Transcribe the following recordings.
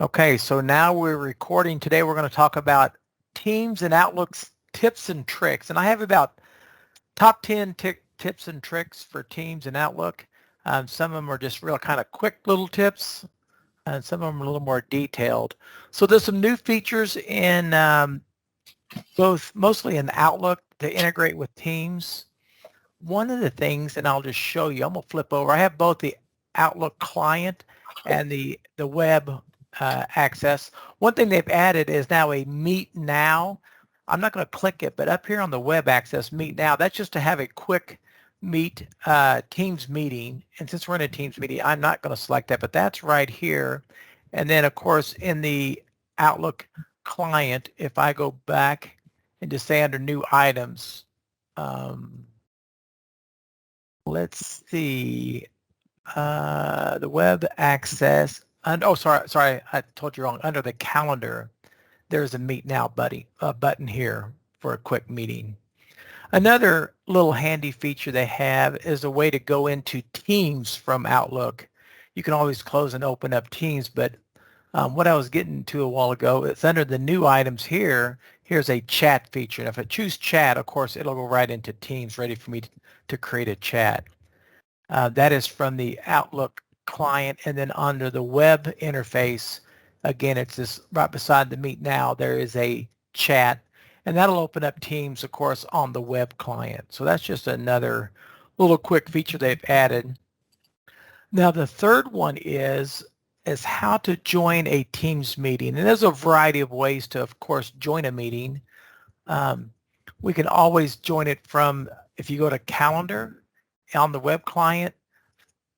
Okay, so now we're recording. Today we're going to talk about Teams and Outlook's tips and tricks. And I have about top 10 tips and tricks for Teams and Outlook. Some of them are just real kind of quick little tips, and some of them are a little more detailed. So there's some new features in mostly in Outlook to integrate with Teams. One of the things, and I'll just show you, I'm going to flip over. I have both the Outlook client and the web access. One thing they've added is now a Meet Now. I'm not going to click it, but up here on the web access, Meet Now, that's just to have a quick Teams meeting. And since we're in a Teams meeting, I'm not going to select that, but that's right here. And then, of course, in the Outlook client, if I go back and just say under New Items, let's see, the web access, and sorry, I told you wrong. Under the calendar, there's a Meet Now button here for a quick meeting. Another little handy feature they have is a way to go into Teams from Outlook. You can always close and open up Teams, but what I was getting to a while ago, it's under the new items here. Here's a chat feature. And if I choose chat, of course, it'll go right into Teams, ready for me to create a chat. That is from the Outlook client, and then under the web interface, again, it's this right beside the Meet Now, there is a chat, and that'll open up Teams, of course, on the web client. So that's just another little quick feature they've added. Now, the third one is how to join a Teams meeting. And there's a variety of ways to, of course, join a meeting. We can always join it from, if you go to Calendar on the web client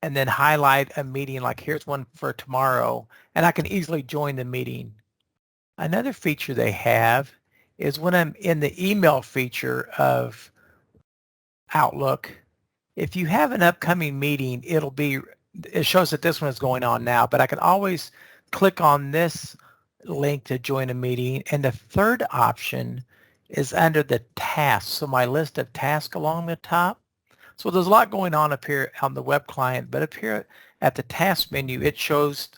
and then highlight a meeting, like here's one for tomorrow, and I can easily join the meeting. Another feature they have is when I'm in the email feature of Outlook, if you have an upcoming meeting, it shows that this one is going on now, but I can always click on this link to join a meeting. And the third option is under the tasks. So my list of tasks along the top. So there's a lot going on up here on the web client, but up here at the task menu, it shows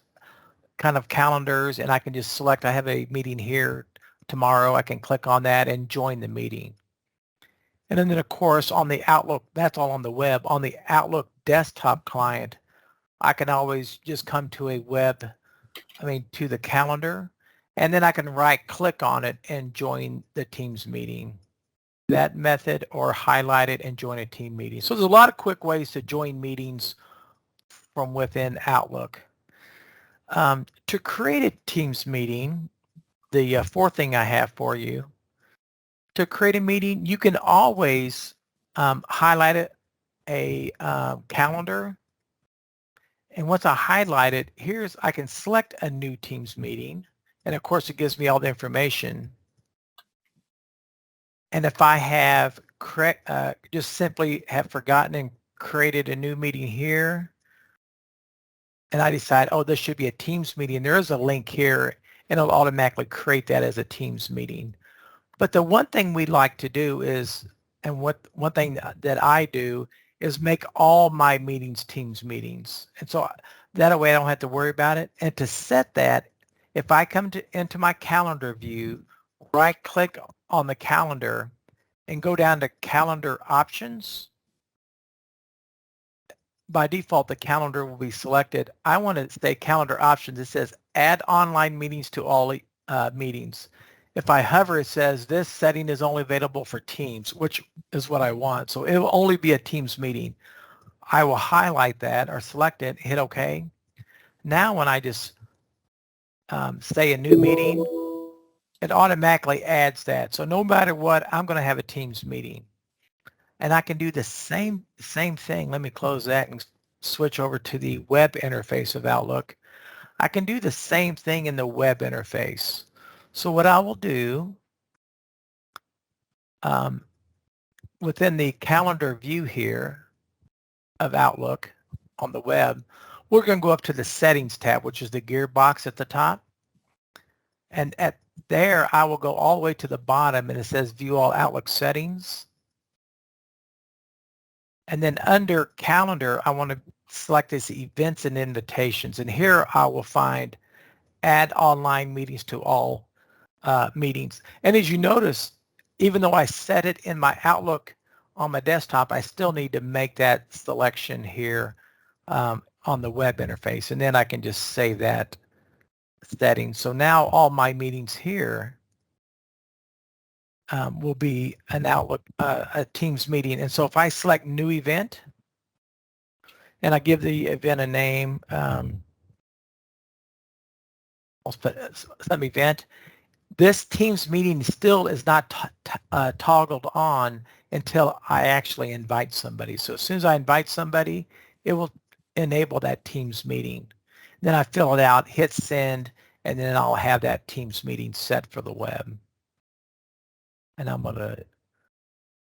kind of calendars, and I can just select, I have a meeting here tomorrow. I can click on that and join the meeting. And then of course on the Outlook, that's all on the web. On the Outlook desktop client, I can always just come to to the calendar, and then I can right click on it and join the Teams meeting. That method, or highlight it and join a team meeting. So there's a lot of quick ways to join meetings from within Outlook. To create a Teams meeting, the fourth thing I have for you, to create a meeting, you can always highlight a calendar. And once I highlight it, I can select a new Teams meeting. And of course, it gives me all the information. And if I have just simply have forgotten and created a new meeting here, and I decide, oh, this should be a Teams meeting, there is a link here, and it'll automatically create that as a Teams meeting. But the one thing we like to do is, and one thing that I do is make all my meetings Teams meetings. And so that way I don't have to worry about it. And to set that, if I come into my calendar view, right click on the calendar and go down to calendar options, by default, the calendar will be selected. I want to stay calendar options. It says add online meetings to all meetings. If I hover, it says this setting is only available for Teams, which is what I want. So it will only be a Teams meeting. I will highlight that or select it, hit OK. Now when I just say a new meeting, it automatically adds that. So no matter what, I'm going to have a Teams meeting. And I can do the same thing. Let me close that and switch over to the web interface of Outlook. I can do the same thing in the web interface. So what I will do, within the calendar view here of Outlook on the web, we're going to go up to the settings tab, which is the gear box at the top. And at there, I will go all the way to the bottom, and it says view all Outlook settings. And then under calendar, I want to select this events and invitations. And here I will find add online meetings to all meetings. And as you notice, even though I set it in my Outlook on my desktop, I still need to make that selection here on the web interface. And then I can just save that setting. So now all my meetings here will be an Outlook, a Teams meeting. And so if I select new event and I give the event a name, I'll put some event, this Teams meeting still is not toggled on until I actually invite somebody. So as soon as I invite somebody, it will enable that Teams meeting. Then I fill it out, hit send, and then I'll have that Teams meeting set for the web. And I'm going to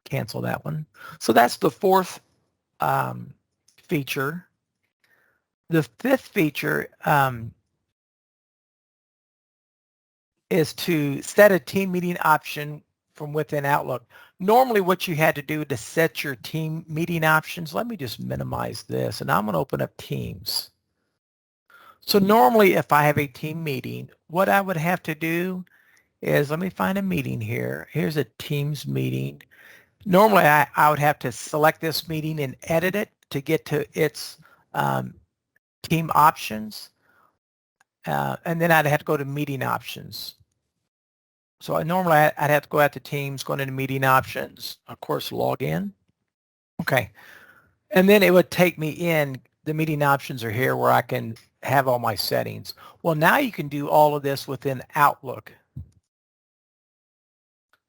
cancel that one. So that's the fourth feature. The fifth feature is to set a team meeting option from within Outlook. Normally what you had to do to set your team meeting options, let me just minimize this, and I'm going to open up Teams. So normally if I have a team meeting, what I would have to do is, let me find a meeting here. Here's a Teams meeting. Normally I would have to select this meeting and edit it to get to its team options. And then I'd have to go to meeting options. So normally I'd have to go out to Teams, go into meeting options, of course, log in. Okay. And then it would take me in, the meeting options are here where I can have all my settings. Well, now you can do all of this within Outlook.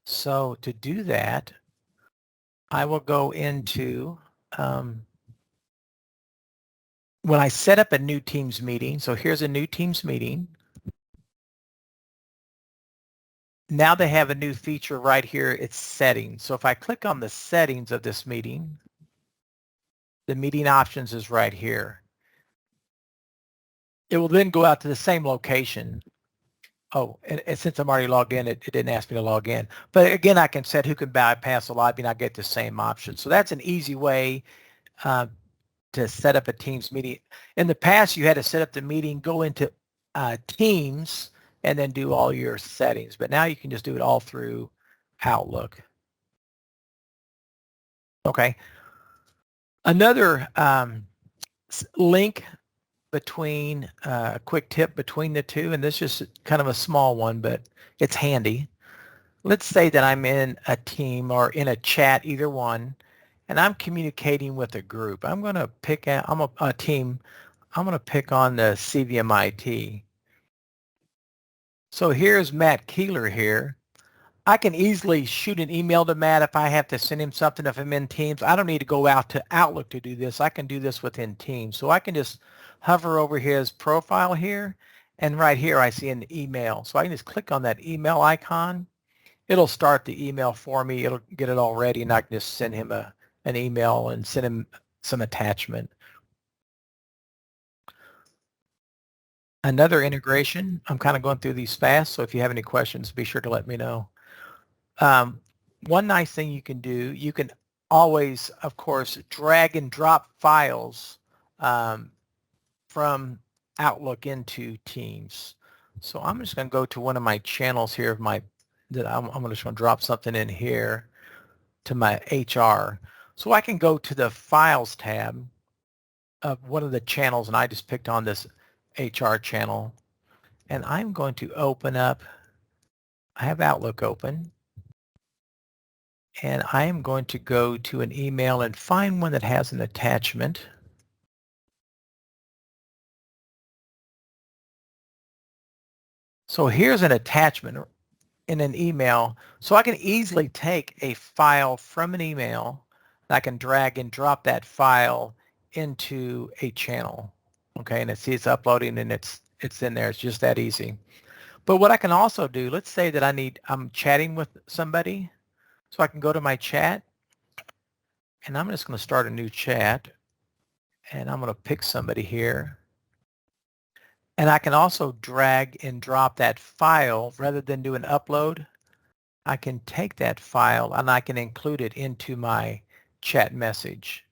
So to do that, I will go into, when I set up a new Teams meeting, so here's a new Teams meeting. Now they have a new feature right here, it's settings. So if I click on the settings of this meeting, the meeting options is right here. It will then go out to the same location. Oh, and since I'm already logged in, it didn't ask me to log in. But again, I can set who can bypass the lobby and I get the same option. So that's an easy way to set up a Teams meeting. In the past, you had to set up the meeting, go into Teams, and then do all your settings. But now you can just do it all through Outlook. Okay. Another link between, a quick tip between the two, and this is kind of a small one, but it's handy. Let's say that I'm in a team or in a chat, either one, and I'm communicating with a group. I'm going to pick out, I'm a team, I'm going to pick on the CVMIT. So here's Matt Keeler here. I can easily shoot an email to Matt if I have to send him something if I'm in Teams. I don't need to go out to Outlook to do this. I can do this within Teams. So I can just hover over his profile here, and right here I see an email. So I can just click on that email icon. It'll start the email for me. It'll get it all ready, and I can just send him an email and send him some attachment. Another integration, I'm kind of going through these fast, so if you have any questions, be sure to let me know. One nice thing you can do, you can always, of course, drag and drop files from Outlook into Teams. So I'm just going to go to one of my channels here of my, that I'm just going to drop something in here to my HR. So I can go to the Files tab of one of the channels, and I just picked on this HR channel, and I'm going to open up, I have Outlook open, and I am going to go to an email and find one that has an attachment. So here's an attachment in an email. So I can easily take a file from an email, and I can drag and drop that file into a channel. Okay, and it's uploading and it's in there. It's just that easy. But what I can also do, let's say that I'm chatting with somebody. So I can go to my chat, and I'm just going to start a new chat, and I'm going to pick somebody here. And I can also drag and drop that file rather than do an upload. I can take that file and I can include it into my chat message.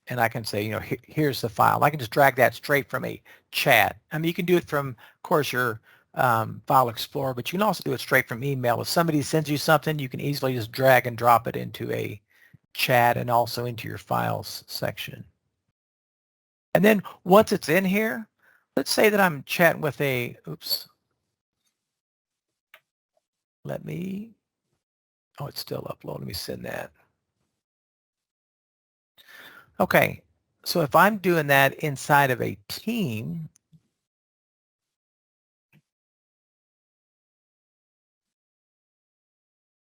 And I can say, you know, here's the file. I can just drag that straight from a chat. I mean, you can do it from, of course, your File Explorer, but you can also do it straight from email. If somebody sends you something, you can easily just drag and drop it into a chat and also into your files section. And then once it's in here, let's say that I'm chatting with a, oops, oh, it's still uploading. Let me send that. Okay, so if I'm doing that inside of a team,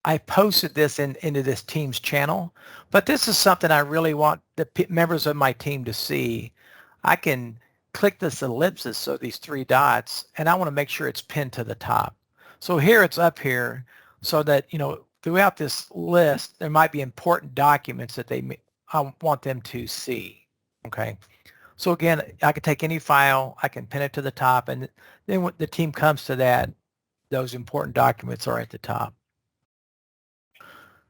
I posted this into this team's channel, but this is something I really want the members of my team to see. I can click this ellipsis, so these three dots, and I want to make sure it's pinned to the top. So here it's up here so that, throughout this list, there might be important documents that I want them to see. Okay. So again, I can take any file, I can pin it to the top, and then when the team comes to that, those important documents are at the top.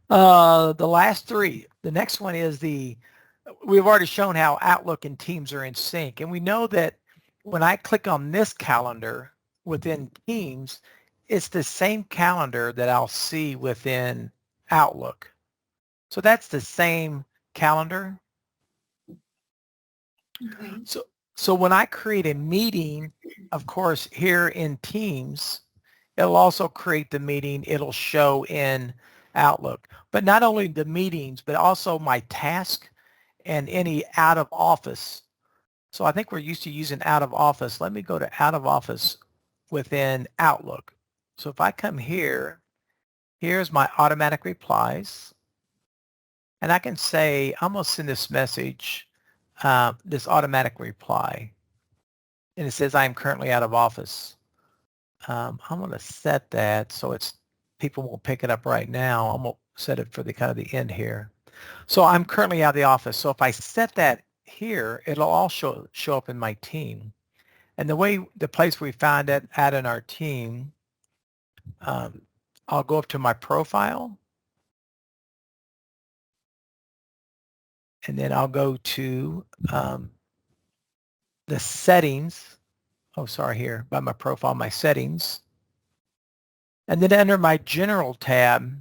The last three. The next one is we've already shown how Outlook and Teams are in sync. And we know that when I click on this calendar within Teams, it's the same calendar that I'll see within Outlook. So that's the same calendar. Okay. So when I create a meeting, of course, here in Teams, it'll also create the meeting. It'll show in Outlook. But not only the meetings, but also my task and any out of office. So I think we're used to using out of office. Let me go to out of office within Outlook. So if I come here, here's my automatic replies. And I can say, I'm going to send this message, this automatic reply. And it says, I am currently out of office. I'm going to set that so people won't pick it up right now. I'm going to set it for the kind of the end here. So I'm currently out of the office. So if I set that here, it'll all show up in my team. And the place we found it at in our team, I'll go up to my profile. And then I'll go to the settings. Oh, sorry, here by my profile, my settings. And then under my general tab,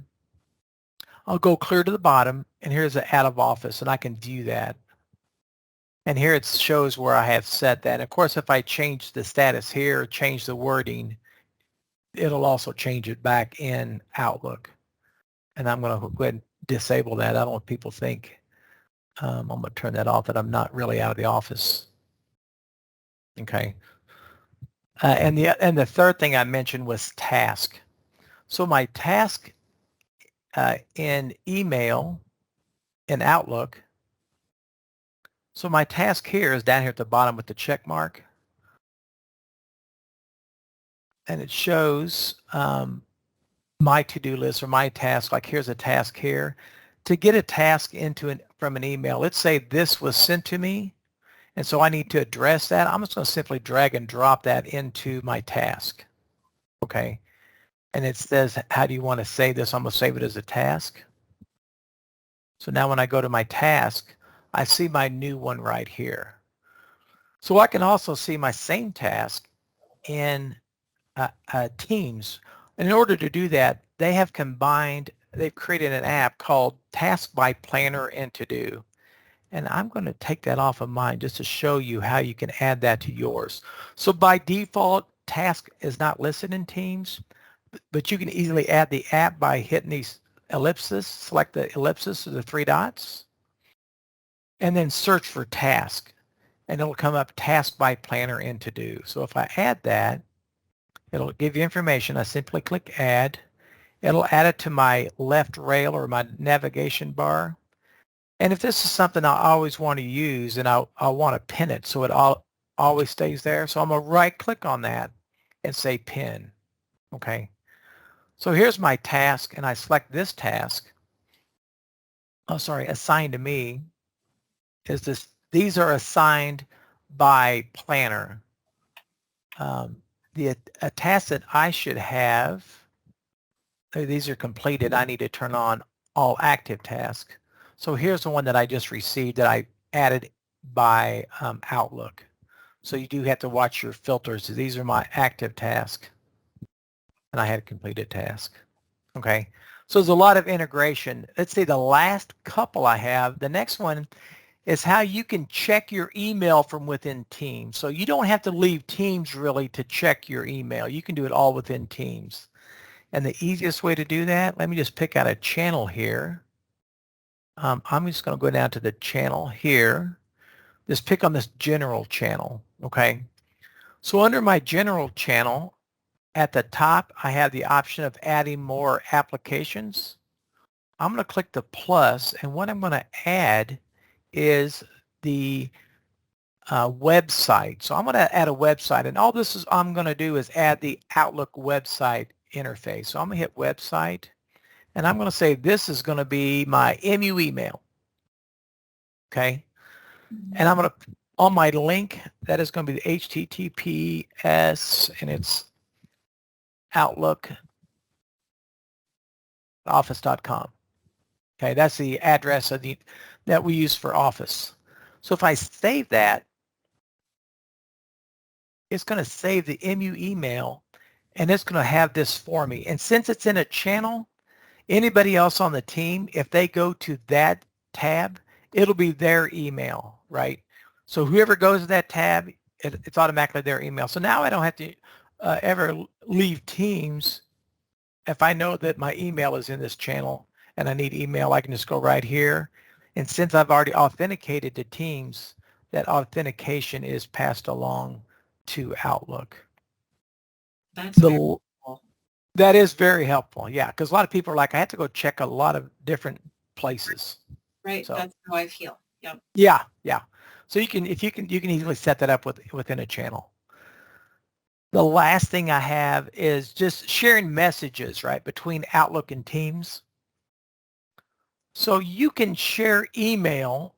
I'll go clear to the bottom, and here's the out of office, and I can view that. And here it shows where I have set that. Of course, if I change the status here, change the wording, it'll also change it back in Outlook. And I'm going to go ahead and disable that. I don't want people think I'm going to turn that off, that I'm not really out of the office. Okay. And the third thing I mentioned was task. So my task in email, in Outlook, so my task here is down here at the bottom with the check mark. And it shows my to-do list or my task, like here's a task here. To get a task from an email, let's say this was sent to me, and so I need to address that. I'm just going to simply drag and drop that into my task. Okay. And it says, how do you want to save this? I'm going to save it as a task. So now when I go to my task, I see my new one right here. So I can also see my same task in Teams. And in order to do that, they've created an app called Task by Planner and To Do. And I'm going to take that off of mine just to show you how you can add that to yours. So by default, task is not listed in Teams, but you can easily add the app by hitting these ellipses, select the ellipsis or the three dots, and then search for task. And it'll come up Task by Planner and To Do. So if I add that, it'll give you information. I simply click Add. It'll add it to my left rail or my navigation bar. And if this is something I always want to use, and I want to pin it so it always stays there. So I'm going to right click on that and say Pin. Okay. So here's my task, and I select this task. Oh, sorry, assigned to me is this. These are assigned by Planner. A task that I should have, these are completed. I need to turn on all active tasks. So here's the one that I just received that I added by Outlook. So you do have to watch your filters. These are my active tasks. and I had completed task. Okay, so there's a lot of integration. Let's see, the last couple I have, the next one is how you can check your email from within Teams. So you don't have to leave Teams really to check your email. You can do it all within Teams. And the easiest way to do that, let me just pick out a channel here. I'm just going to go down to the channel here. Just pick on this general channel, okay? So under my general channel, at the top, I have the option of adding more applications. I'm going to click the plus, and what I'm going to add is the website. So I'm going to add a website, and all this is I'm going to do is add the Outlook website interface. So I'm going to hit website, and I'm going to say this is going to be my MU email. Okay, and I'm going to on my link that is going to be the HTTPS, and it's Outlook office.com. Okay, that's the address of that we use for Office. So if I save that, it's going to save the MU email, and it's going to have this for me. And since it's in a channel, anybody else on the team, if they go to that tab, it'll be their email, right? So whoever goes to that tab, it's automatically their email. So now I don't have to ever leave Teams. If I know that my email is in this channel and I need email, I can just go right here. And since I've already authenticated to Teams, that authentication is passed along to Outlook. That's very helpful. That is very helpful, yeah, because a lot of people are like, I have to go check a lot of different places. Right, so, that's how I feel. Yep. Yeah, yeah. So you can easily set that up within a channel. The last thing I have is just sharing messages, right, between Outlook and Teams. So you can share email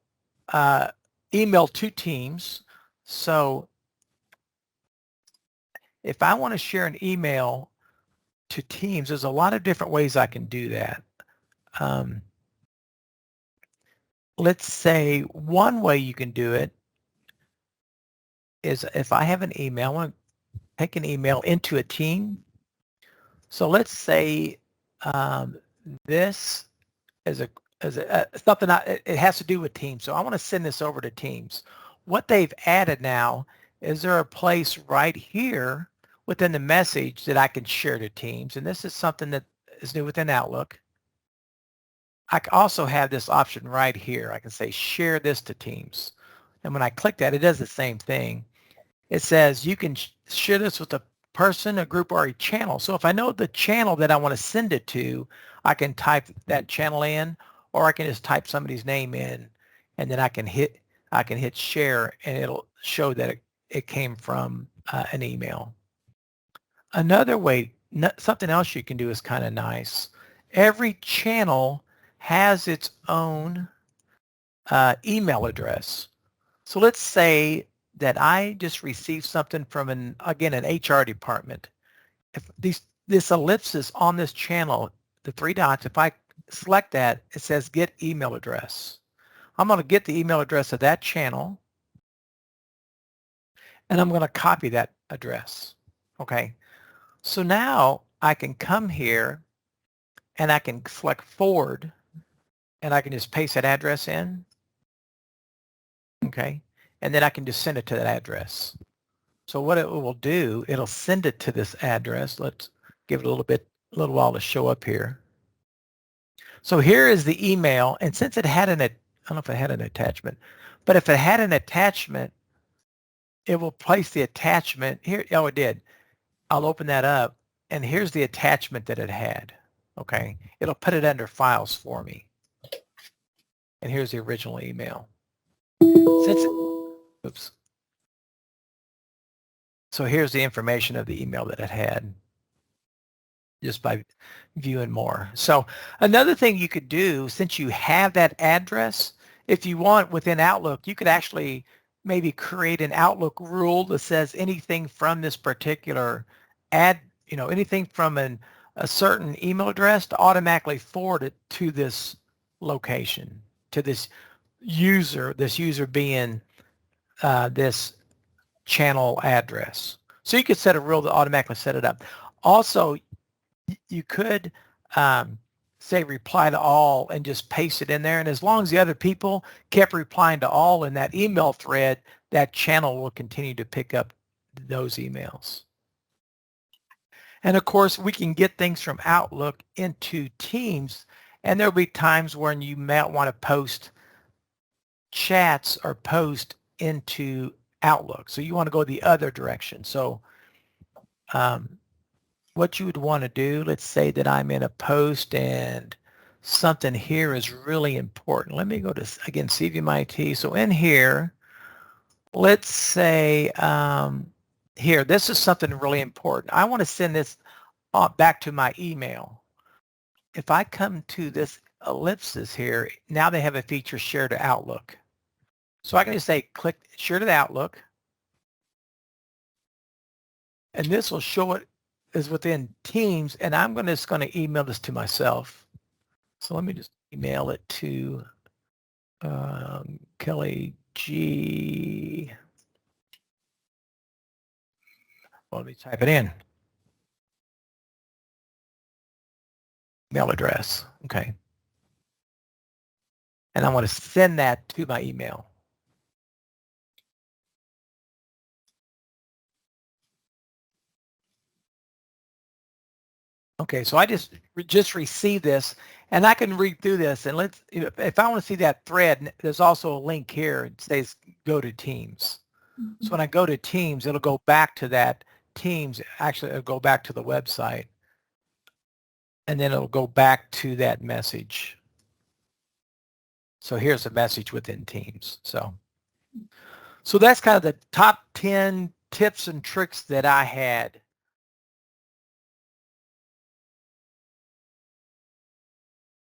to Teams. So if I want to share an email to Teams, there's a lot of different ways I can do that. Let's say one way you can do it is if I have an email, I want to take an email into a team. So let's say this is something it has to do with Teams. So I want to send this over to Teams. What they've added now is there a place right here within the message that I can share to Teams, and this is something that is new within Outlook. I also have this option right here. I can say share this to Teams, and when I click that, it does the same thing. It says you can share this with a person, a group, or a channel. So if I know the channel that I want to send it to, I can type that channel in, or I can just type somebody's name in, and then I can hit share, and it'll show that it came from an email. Another way, something else you can do is kind of nice. Every channel has its own email address. So let's say that I just received something from an HR department. If this ellipsis on this channel, the three dots, if I select that, it says get email address. I'm going to get the email address of that channel, and I'm going to copy that address. Okay. So now I can come here and I can select forward, and I can just paste that address in. Okay. And then I can just send it to that address. So what it will do, it'll send it to this address. Let's give it a little while to show up here. So here is the email, and since it had I don't know if it had an attachment, but if it had an attachment, it will place the attachment here. Oh, it did. I'll open that up, and here's the attachment that it had. Okay. It'll put it under files for me. And here's the original email. Oops. So here's the information of the email that it had just by viewing more. So another thing you could do, since you have that address, if you want within Outlook, you could actually maybe create an Outlook rule that says anything from this particular anything from a certain email address to automatically forward it to this location, to this user being this channel address. So you could set a rule to automatically set it up. Also, you could say reply to all and just paste it in there. And as long as the other people kept replying to all in that email thread, that channel will continue to pick up those emails. And of course, we can get things from Outlook into Teams, and there'll be times when you might want to post chats or post into Outlook. So you want to go the other direction. So what you would want to do, let's say that I'm in a post and something here is really important. Let me go to, again, CVMIT. So in here, let's say here, this is something really important. I want to send this back to my email. If I come to this ellipsis here, now they have a feature share to Outlook. So I can just say click share to the Outlook, and this will show it is within Teams, and I'm just going to email this to myself. So let me just email it to Kelly G. Well, let me type it in. Mail address. Okay. And I want to send that to my email. Okay, so I just received this, and I can read through this, and let's, if I want to see that thread, there's also a link here. It says go to Teams. Mm-hmm. So when I go to Teams, it'll go back to that Teams. Actually, it'll go back to the website, and then it'll go back to that message. So here's a message within Teams. So that's kind of the top 10 tips and tricks that I had